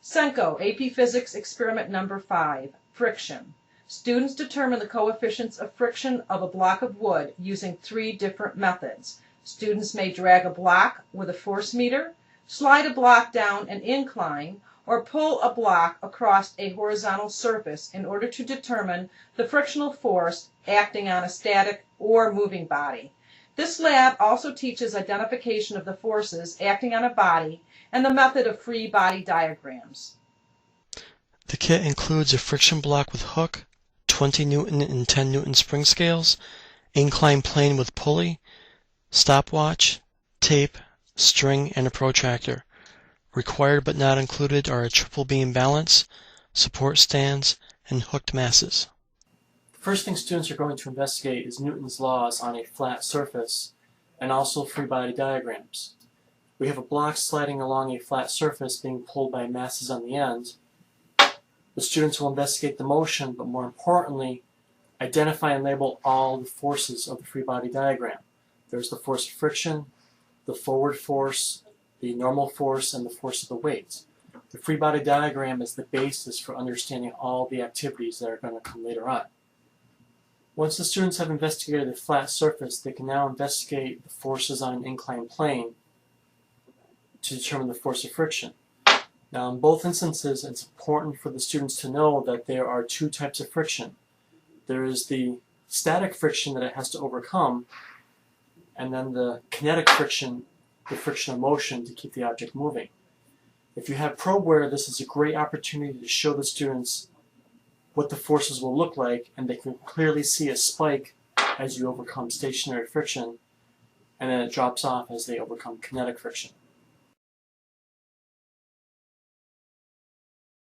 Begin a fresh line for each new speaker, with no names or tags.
Senko, AP Physics Experiment Number 5, Friction. Students determine the coefficients of friction of a block of wood using 3 different methods. Students may drag a block with a force meter, slide a block down an incline, or pull a block across a horizontal surface in order to determine the frictional force acting on a static or moving body. This lab also teaches identification of the forces acting on a body and the method of free body diagrams.
The kit includes a friction block with hook, 20 Newton and 10 Newton spring scales, incline plane with pulley, stopwatch, tape, string, and a protractor. Required but not included are a triple beam balance, support stands, and hooked masses.
The first thing students are going to investigate is Newton's laws on a flat surface and also free body diagrams. We have a block sliding along a flat surface being pulled by masses on the end. The students will investigate the motion, but more importantly, identify and label all the forces of the free body diagram. There's the force of friction, the forward force, the normal force, and the force of the weight. The free body diagram is the basis for understanding all the activities that are going to come later on. Once the students have investigated the flat surface, they can now investigate the forces on an inclined plane to determine the force of friction. Now, in both instances, it's important for the students to know that there are 2 types of friction. There is the static friction that it has to overcome, and then the kinetic friction, the friction of motion to keep the object moving. If you have probeware, this is a great opportunity to show the students what the forces will look like, and they can clearly see a spike as you overcome stationary friction, and then it drops off as they overcome kinetic friction.